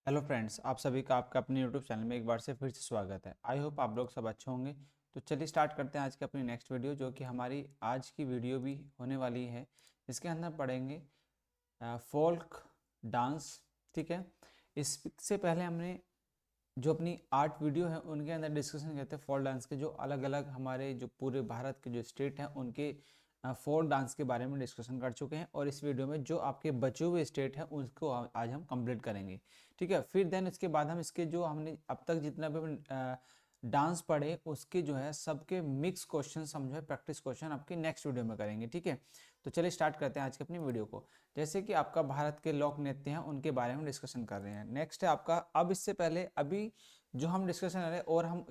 Hello friends, आप सभी का आपका अपने यूट्यूब चैनल में एक बार से फिर से स्वागत है। आई होप आप लोग सब अच्छे होंगे। तो चलिए स्टार्ट करते हैं आज की अपनी नेक्स्ट वीडियो, जो कि हमारी आज की वीडियो भी होने वाली है। इसके अंदर पढ़ेंगे फोल्क डांस। ठीक है, इससे पहले हमने जो अपनी 8 वीडियो है उनके अंदर डिस्कशन करते हैं फोल्क डांस के, जो अलग अलग हमारे जो पूरे भारत के जो स्टेट हैं उनके फोल्क डांस के बारे में डिस्कशन कर चुके हैं। और इस वीडियो में जो आपके बचे हुए स्टेट हैं उसको आज हम कंप्लीट करेंगे। ठीक है, फिर देन इसके बाद हम इसके जो हमने अब तक जितना भी डांस पढ़े उसके जो है सबके मिक्स क्वेश्चन समझो प्रैक्टिस क्वेश्चन आपके नेक्स्ट वीडियो में करेंगे। ठीक है, तो चलिए स्टार्ट करते हैं आज की अपनी वीडियो को। जैसे कि आपका भारत के लोक नृत्य हैं उनके बारे में डिस्कशन कर रहे हैं। नेक्स्ट है आपका, अब इससे पहले अभी जो हम डिस्कशन कर रहे हैं और हम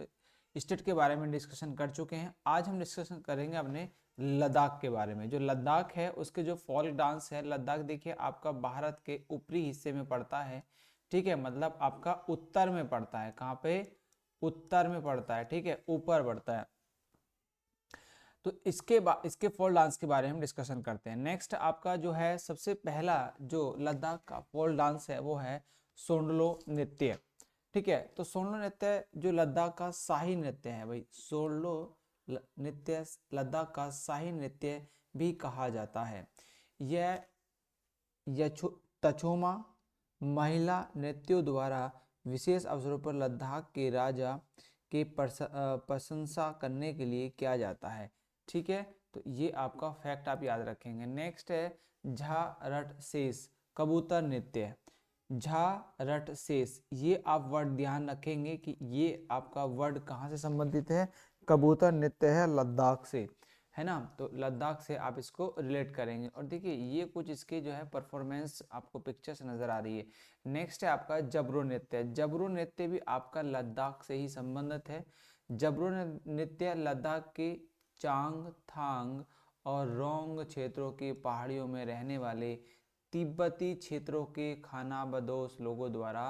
स्टेट के बारे में डिस्कशन कर चुके हैं, आज हम डिस्कशन करेंगे अपने लद्दाख के बारे में। जो लद्दाख है उसके जो फॉल्क डांस है, लद्दाख देखिए आपका भारत के ऊपरी हिस्से में पड़ता है। ठीक है, मतलब आपका उत्तर में पड़ता है। कहाँ पे? उत्तर में पड़ता है। ठीक है, ऊपर पड़ता है। तो इसके फोल्क डांस के बारे में डिस्कशन करते हैं। नेक्स्ट आपका जो है सबसे पहला जो लद्दाख का फोल्क डांस है वो है सोंडलो नृत्य। ठीक है, तो सोंडलो नृत्य जो लद्दाख का शाही नृत्य है भाई, सोंडलो नृत्य लद्दाख का शाही नृत्य भी कहा जाता है। यह तछोमा महिला नृत्यों द्वारा विशेष अवसरों पर लद्दाख के राजा के प्रशंसा करने के लिए किया जाता है। ठीक है, तो ये आपका फैक्ट आप याद रखेंगे। नेक्स्ट है झा रट शेष कबूतर नृत्य। झा रट शेष, ये आप वर्ड ध्यान रखेंगे कि ये आपका वर्ड कहाँ से संबंधित है? कबूतर नृत्य है लद्दाख से, है ना। तो लद्दाख से आप इसको रिलेट करेंगे। और देखिए ये कुछ इसके जो है परफॉर्मेंस आपको पिक्चर से नजर आ रही है। नेक्स्ट है आपका जबरू नृत्य। जबरू नृत्य भी आपका लद्दाख से ही संबंधित है। जबरू नृत्य लद्दाख के चांग थांग और रोंग क्षेत्रों की पहाड़ियों में रहने वाले तिब्बती क्षेत्रों के खाना बदोश लोगों द्वारा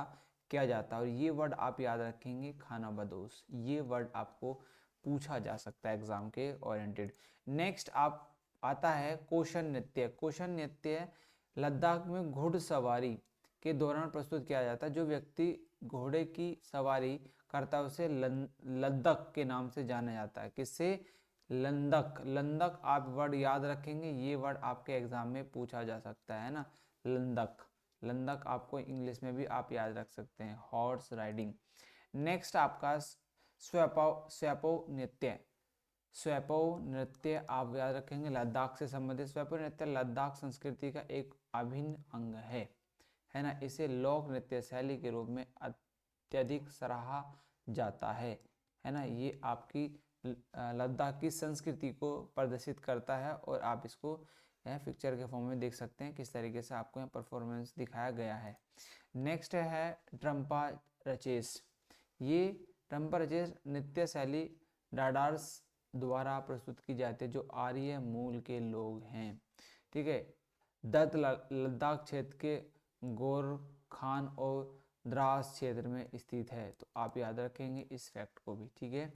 किया जाता है। और ये वर्ड आप याद रखेंगे, खाना बदोश, ये वर्ड आपको पूछा जा सकता है एग्जाम के ओरिएंटेड। नेक्स्ट आप आता है कौशन नृत्य। कौशन नृत्य लद्दाख में घुड़सवारी के दौरान प्रस्तुत किया जाता है। जो व्यक्ति घोड़े की सवारी करता है उसे लद्दक के नाम से जाना जाता है। किससे? लंदक। लंदक आप वर्ड याद रखेंगे, ये वर्ड आपके एग्जाम में पूछा जा सकता है ना, लंदक। लंदक आपको इंग्लिश में भी आप याद रख सकते हैं, हॉर्स राइडिंग। नेक्स्ट आपका स्वैपव स्वैपव नृत्य। स्वैपव नृत्य आप याद रखेंगे लद्दाख से संबंधित। स्वैपव नृत्य लद्दाख संस्कृति का एक अभिन्न अंग है ना। इसे लोक नृत्य शैली के रूप में अत्यधिक सराहा जाता है ना। ये आपकी लद्दाख की संस्कृति को प्रदर्शित करता है और आप इसको पिक्चर के फॉर्म में देख सकते हैं किस तरीके से आपको यहाँ परफॉर्मेंस दिखाया गया है। नेक्स्ट है ट्रम्पा रचेस। ये ट्रम्पा रचेस नृत्य शैली डाडार्स द्वारा प्रस्तुत की जाती है, जो आर्य मूल के लोग हैं। ठीक है, दत्त लद्दाख क्षेत्र के गोरखान और द्रास क्षेत्र में स्थित है। तो आप याद रखेंगे इस फैक्ट को भी। ठीक है,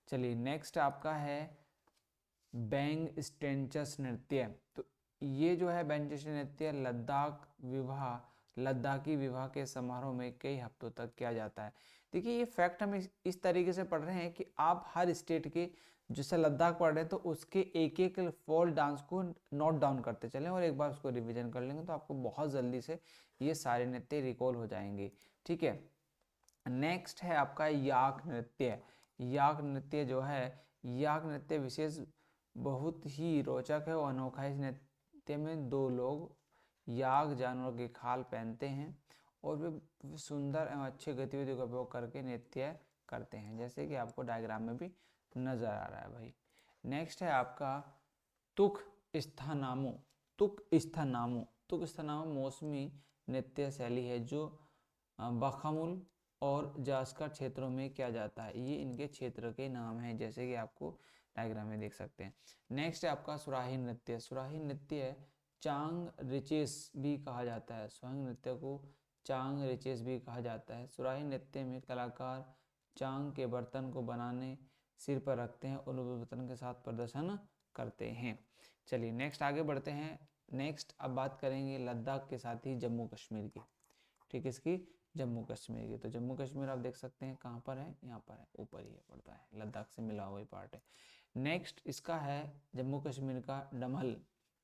चलिए नेक्स्ट आपका है बैंग स्टेंचस नृत्य। तो ये जो है बैंग स्टेंचस नृत्य लद्दाखी विवाह के समारोह में कई हफ्तों तक किया जाता है। देखिए ये फैक्ट हम इस तरीके से पढ़ रहे हैं कि आप हर स्टेट के, जैसे लद्दाख पढ़ रहे हैं तो उसके एक एक फोल्क डांस को नोट डाउन करते चलें और एक बार उसको रिवीजन कर लेंगे तो आपको बहुत जल्दी से ये सारे नृत्य रिकॉल हो जाएंगे। ठीक है, नेक्स्ट है आपका याक नृत्य। याक नृत्य जो है, याक नृत्य विशेष बहुत ही रोचक है और अनोखा है। इस नृत्य में दो लोग याक जानवर की खाल पहनते हैं और वे सुंदर एवं अच्छी गतिविधियों का उपयोग करके नृत्य करते हैं, जैसे कि आपको डायग्राम में भी नजर आ रहा है भाई। नेक्स्ट है आपका तुक स्थानामो। तुक स्थानामो, तुक स्थानामो मौसमी नृत्य शैली है जो बखामुल और जास्कर क्षेत्रों में किया जाता है। ये इनके क्षेत्र के नाम हैं, जैसे कि आपको डायग्राम में देख सकते हैं। नेक्स्ट है आपका सुराही नृत्य। सुराही नृत्य चांग रिचेस भी कहा जाता है। सुराही नृत्य को चांग रिचेस भी कहा जाता है। सुराही नृत्य में कलाकार चांग के बर्तन को बनाने सिर पर रखते हैं और बर्तन के साथ प्रदर्शन करते हैं। चलिए नेक्स्ट आगे बढ़ते हैं। नेक्स्ट अब बात करेंगे लद्दाख के साथ ही जम्मू कश्मीर की। ठीक है, इसकी जम्मू कश्मीर की। तो जम्मू कश्मीर आप देख सकते हैं कहाँ पर है, यहाँ पर है, ऊपर ही पड़ता है, लद्दाख से मिला हुआ ही पार्ट है। नेक्स्ट इसका है जम्मू कश्मीर का डमहल।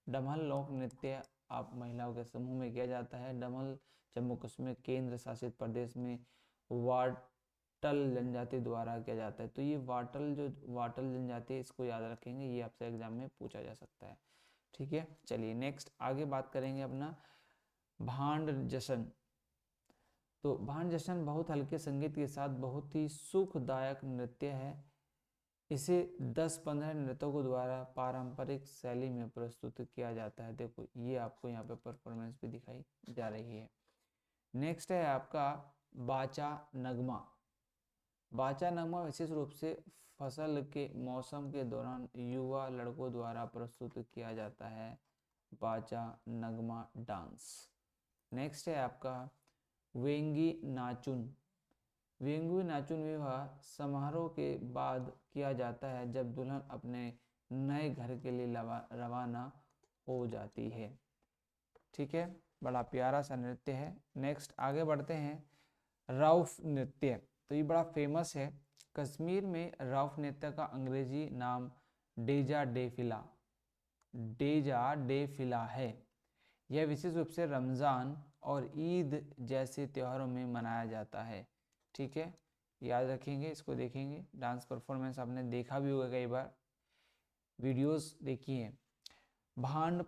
डमहल लोक नृत्य आप महिलाओं के समूह में किया जाता है। डमहल जम्मू कश्मीर केंद्र शासित प्रदेश में वाटल जनजाति द्वारा किया जाता है। तो ये वाटल जनजाति है, इसको याद रखेंगे, ये आपसे एग्जाम में पूछा जा सकता है। ठीक है, चलिए नेक्स्ट आगे बात करेंगे अपना भांड जश्न। तो भांड जश्न बहुत हल्के संगीत के साथ बहुत ही सुखदायक नृत्य है। इसे 10-15 नृत्यों द्वारा पारंपरिक शैली में प्रस्तुत किया जाता है। देखो ये आपको यहाँ पे परफॉर्मेंस भी दिखाई जा रही है। नेक्स्ट है आपका बाचा नगमा। बाचा नगमा विशेष रूप से फसल के मौसम के दौरान युवा लड़कों द्वारा प्रस्तुत किया जाता है, बाचा नगमा डांस। नेक्स्ट है आपका वेंगी नाचुन। वेंगी नाचुन विवाह समारोह के बाद किया जाता है जब दुल्हन अपने नए घर के लिए रवाना हो जाती है। ठीक है, बड़ा प्यारा सा नृत्य है। नेक्स्ट आगे बढ़ते हैं रौफ नृत्य। तो ये बड़ा फेमस है। कश्मीर में रौफ नृत्य का अंग्रेजी नाम डेजा डे फिला है। यह विशेष रूप से रमज़ान और ईद जैसे त्योहारों में मनाया जाता है। ठीक है, याद रखेंगे, इसको देखेंगे। डांस परफॉर्मेंस आपने देखा भी होगा, कई बार वीडियोस देखी हैं। भांड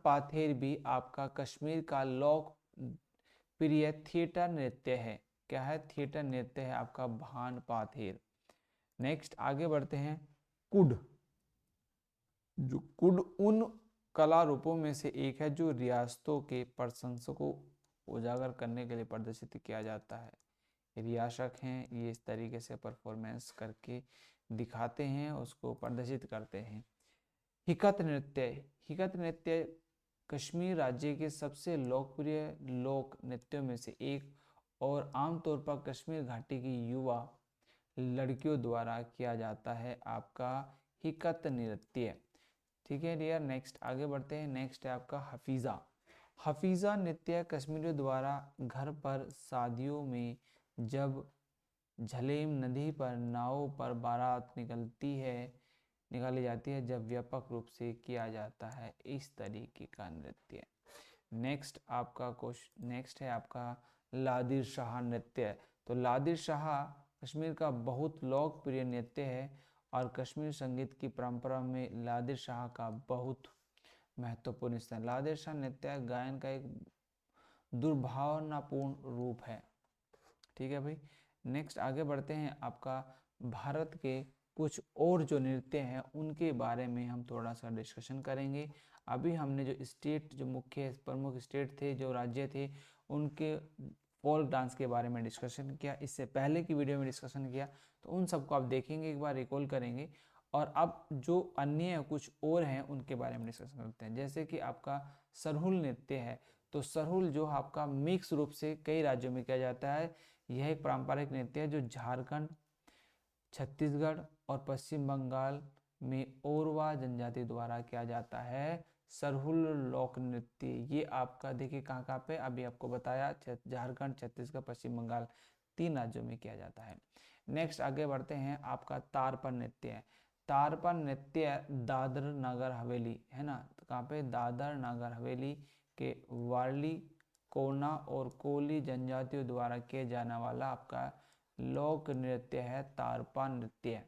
पाथेर भी आपका कश्मीर का लोकप्रिय थिएटर नृत्य है। क्या है? थिएटर नृत्य है आपका भांड पाथेर। नेक्स्ट आगे बढ़ते हैं कुड। जो कुड उन कला रूपों में से एक है जो रियासतों के प्रशंसकों को उजागर करने के लिए प्रदर्शित किया जाता है। रियासक हैं, ये इस तरीके से परफॉर्मेंस करके दिखाते हैं, उसको प्रदर्शित करते हैं। हिकत नृत्य कश्मीर राज्य के सबसे लोकप्रिय लोक नृत्यों में से एक और आमतौर पर कश्मीर घाटी की युवा लड़कियों द्वारा किया जाता है, आपका हिकत नृत्य। ठीक है डियर, नेक्स्ट आगे बढ़ते हैं। नेक्स्ट है आपका हफीज़ा नृत्य कश्मीरियों द्वारा घर पर शादियों में जब झलेम नदी पर नाव पर बारात निकाली जाती है, जब व्यापक रूप से किया जाता है इस तरीके का नृत्य। नेक्स्ट है आपका लादिर शाह नृत्य। तो लादिर शाह कश्मीर का बहुत लोकप्रिय नृत्य है और कश्मीर संगीत की परंपरा में लादिर शाह का बहुत महत्वपूर्ण स्थान। लादिर शाह नृत्य गायन का एक दुर्भावनापूर्ण रूप है। ठीक है भाई, नेक्स्ट आगे बढ़ते हैं। आपका भारत के कुछ और जो नृत्य हैं उनके बारे में हम थोड़ा सा डिस्कशन करेंगे। अभी हमने जो मुख्य प्रमुख स्टेट थे, जो राज्य थे, उनके फोल्क डांस के बारे में डिस्कशन किया। इससे पहले की वीडियो में डिस्कशन किया, तो उन सबको आप देखेंगे, एक बार रिकॉल करेंगे। और अब जो अन्य कुछ और हैं उनके बारे में डिस्कशन करते हैं। जैसे कि आपका सरहुल नृत्य है। तो सरहुल जो आपका मिक्स रूप से कई राज्यों में किया जाता है। यह एक पारंपरिक नृत्य है जो झारखंड, छत्तीसगढ़ और पश्चिम बंगाल में ओरवा जनजाति द्वारा किया जाता है। सरहुल लोक नृत्य ये आपका देखिए कहाँ पे, अभी आपको बताया, झारखंड, छत्तीसगढ़, पश्चिम बंगाल 3 राज्यों में किया जाता है। नेक्स्ट आगे बढ़ते हैं। आपका तारपन नृत्य है। तारपन नृत्य दादर नगर हवेली है ना, तो कहाँ पे, दादर नगर हवेली के वारली, कोना और कोली जनजातियों द्वारा किए जाने वाला आपका लोक नृत्य है तारपा नृत्य।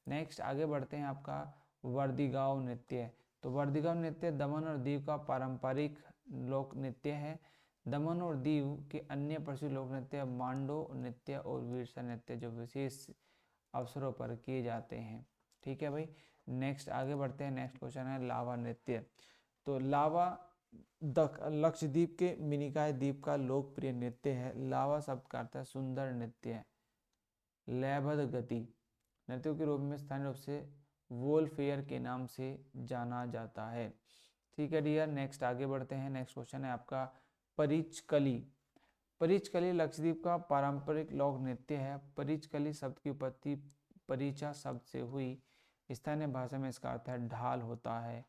नेक्स्ट आगे बढ़ते हैं। आपका वर्दीगांव नृत्य। तो वर्दीगांव नृत्य दमन और दीव का पारंपरिक लोक नृत्य है। दमन और दीव के अन्य प्रसिद्ध लोक नृत्य मांडो नृत्य और वीरसा नृत्य जो विशेष अवसरों पर किए जाते हैं। ठीक है भाई, नेक्स्ट आगे बढ़ते हैं। नेक्स्ट क्वेश्चन है लावा नृत्य। तो लावा लक्षद्वीप के मिनिकॉय द्वीप का लोकप्रिय नृत्य है। लावा शब्द का अर्थ है सुंदर नृत्य, लयबद्ध गति। नृत्यों के रूप में स्थानीय रूप से वोलफेयर के नाम से जाना जाता है। ठीक है डियर, नेक्स्ट आगे बढ़ते हैं। नेक्स्ट क्वेश्चन है आपका परिचकली। परिचकली लक्षद्वीप का पारंपरिक लोक नृत्य है। परिचकली शब्द की उत्पत्ति परिचा शब्द से हुई। स्थानीय भाषा में इसका अर्थ है ढाल होता है।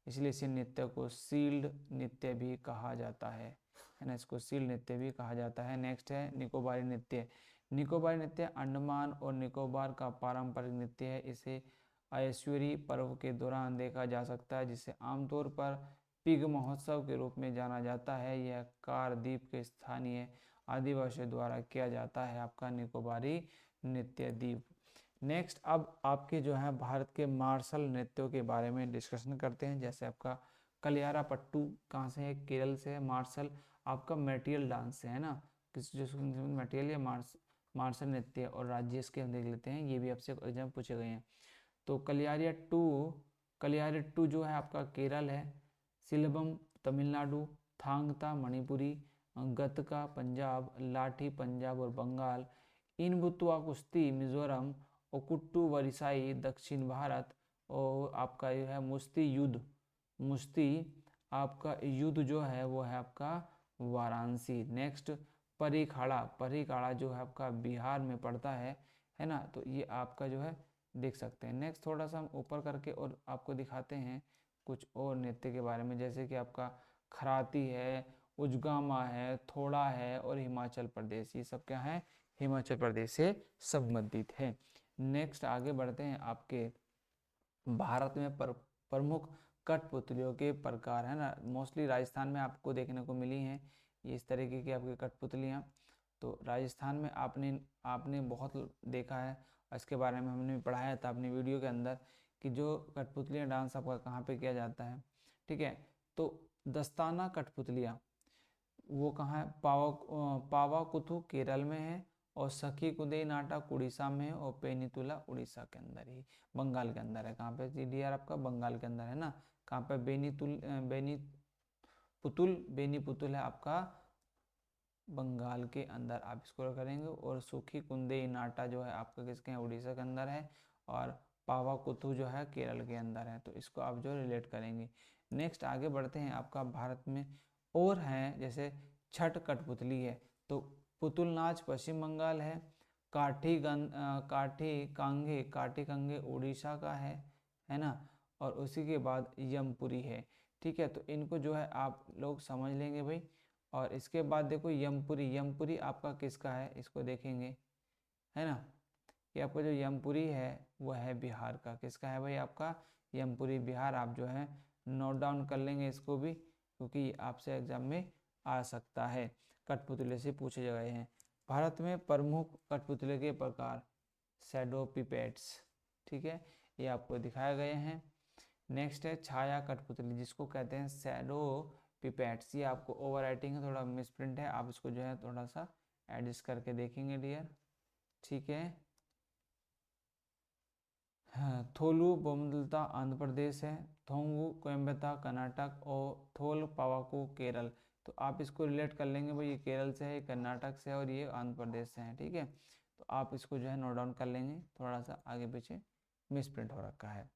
इसलिए इस नृत्य को शील्ड नृत्य भी कहा जाता है ना, इसको शील्ड नृत्य भी कहा जाता है। नेक्स्ट है निकोबारी नृत्य। निकोबारी नृत्य अंडमान और निकोबार का पारंपरिक नृत्य है। इसे अयस्वीरी पर्व के दौरान देखा जा सकता है, जिसे आमतौर पर पिग महोत्सव के रूप में जाना जाता है। यह कारद्वीप के स्थानीय आदिवासियों द्वारा किया जाता है आपका निकोबारी नृत्य द्वीप। नेक्स्ट अब आपके जो है भारत के मार्शल नृत्यों के बारे में डिस्कशन करते हैं। जैसे आपका कलियारा पट्टू कहाँ से है, केरल से है। मार्शल आपका मेटेरियल डांस से है ना, किस जो मेटेरियल या मार्शल नृत्य। और राज्य इसके हम देख लेते हैं, ये भी आपसे एग्जाम पूछे गए हैं। तो कलियारिट्टू जो है आपका केरल है। सिलबम तमिलनाडु, थांगता मणिपुरी, गतका पंजाब, लाठी पंजाब और बंगाल, इनबुतुआ कुश्ती मिजोरम, ओकुट्टू वरिसाई दक्षिण भारत। और आपका जो है मुश्ती आपका युद्ध जो है वो है आपका वाराणसी। नेक्स्ट परीखाड़ा जो है आपका बिहार में पड़ता है ना, तो ये आपका जो है देख सकते हैं। नेक्स्ट थोड़ा सा हम ऊपर करके और आपको दिखाते हैं कुछ और नृत्य के बारे में, जैसे कि आपका खराती है, उजगामा है, थोड़ा है और हिमाचल प्रदेश। ये सब क्या है, हिमाचल प्रदेश से संबंधित है। नेक्स्ट आगे बढ़ते हैं। आपके भारत में प्रमुख कठपुतलियों के प्रकार है ना, मोस्टली राजस्थान में आपको देखने को मिली हैं ये इस तरीके की आपकी कठपुतलियाँ। तो राजस्थान में आपने बहुत देखा है, इसके बारे में हमने पढ़ाया था अपनी वीडियो के अंदर कि जो कठपुतलियाँ डांस आपका कहाँ पे किया जाता है। ठीक है, तो दस्ताना कठपुतलियाँ वो कहाँ है, पावाकुथु केरल में है, और सखी कुदई नाटक उड़ीसा में है, और पेनीतुला उड़ीसा के अंदर ही बंगाल के अंदर है। कहाँ पे जीडीआर आपका बंगाल के अंदर है ना। कहाँ पे बेनीपुतुल है आपका बंगाल के अंदर, आप इसको करेंगे। और सुखी कुंदे नाटा जो है आपका किसके हैं, उड़ीसा के अंदर है। और पावाकुथु जो है केरल के अंदर है, तो इसको आप जो रिलेट करेंगे। नेक्स्ट आगे बढ़ते हैं। आपका भारत में और हैं, जैसे छठ कठपुतली है, तो पुतुल नाच पश्चिम बंगाल है। काठी कंगे उड़ीसा का है ना। और उसी के बाद यमपुरी है। ठीक है, तो इनको जो है आप लोग समझ लेंगे भाई। और इसके बाद देखो यमपुरी आपका किसका है, इसको देखेंगे है ना। ये आपका जो यमपुरी है वो है बिहार का। किसका है भाई, आपका यमपुरी बिहार। आप जो है नोट डाउन कर लेंगे इसको भी, क्योंकि आपसे एग्जाम में आ सकता है, कठपुतले से पूछे गए हैं। भारत में प्रमुख कठपुतले के प्रकार शैडो पिपेट्स, ठीक है, ये आपको दिखाए गए हैं। नेक्स्ट है छाया कठपुतली, जिसको कहते हैं शैडो पिपेट्स। ये आपको ओवर राइटिंग है, थोड़ा मिसप्रिंट है, आप इसको जो है थोड़ा सा एडजस्ट करके देखेंगे डियर। ठीक है, हाँ, थोलू बोमदलता आंध्र प्रदेश है, थोंगू कोयम्बता कर्नाटक, और थोल पावाकू केरल। तो आप इसको रिलेट कर लेंगे भाई, ये केरल से है, ये कर्नाटक से है, और ये आंध्र प्रदेश से है। ठीक है, तो आप इसको जो है नोट डाउन कर लेंगे, थोड़ा सा आगे पीछे मिसप्रिंट हो रखा है।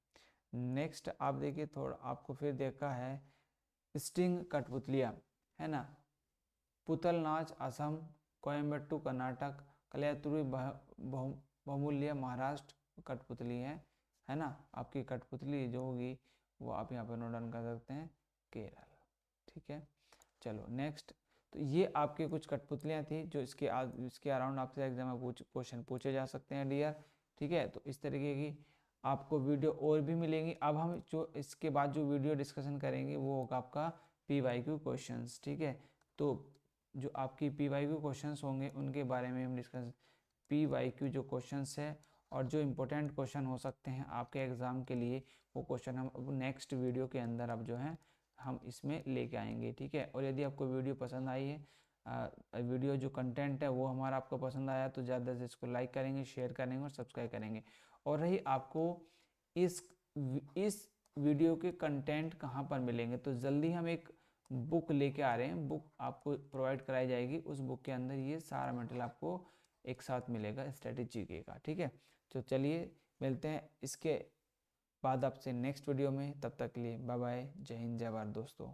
नेक्स्ट आप देखिए, थोड़ा आपको फिर देखा है स्ट्रिंग कठपुतलियाँ है ना। पुतल नाच असम, कोयम्बटू कर्नाटक, कलयातुरी बहुमूल्य महाराष्ट्र कठपुतली है ना। आपकी कठपुतली जो होगी वो आप यहाँ पर नोट डाउन कर सकते हैं, केरल। ठीक है, चलो नेक्स्ट। तो ये आपके कुछ कठपुतलियाँ थी जो इसके अराउंड आपसे एग्जाम में क्वेश्चन पूछे जा सकते हैं डियर। ठीक है, तो इस तरीके की आपको वीडियो और भी मिलेंगी। अब हम जो इसके बाद जो वीडियो डिस्कशन करेंगे वो होगा आपका PYQ क्वेश्चंस। ठीक है, तो जो आपकी PYQ क्वेश्चंस होंगे उनके बारे में हम डिस्कस, PYQ जो क्वेश्चंस है और जो इम्पोर्टेंट क्वेश्चन हो सकते हैं आपके एग्ज़ाम के लिए, वो क्वेश्चन हम अब नेक्स्ट वीडियो के अंदर अब जो है हम इसमें लेके आएंगे। ठीक है, और यदि आपको वीडियो पसंद आई है, वीडियो जो कंटेंट है वो हमारा आपको पसंद आया, तो ज़्यादा से इसको लाइक करेंगे, शेयर करेंगे और सब्सक्राइब करेंगे। और रही आपको इस वीडियो के कंटेंट कहाँ पर मिलेंगे, तो जल्दी हम एक बुक लेके आ रहे हैं, बुक आपको प्रोवाइड कराई जाएगी। उस बुक के अंदर ये सारा मटेरियल आपको एक साथ मिलेगा स्ट्रेटेजी का। ठीक है, तो चलिए मिलते हैं इसके बाद आपसे नेक्स्ट वीडियो में। तब तक के लिए बाय बाय, जय हिंद जय भारत दोस्तों।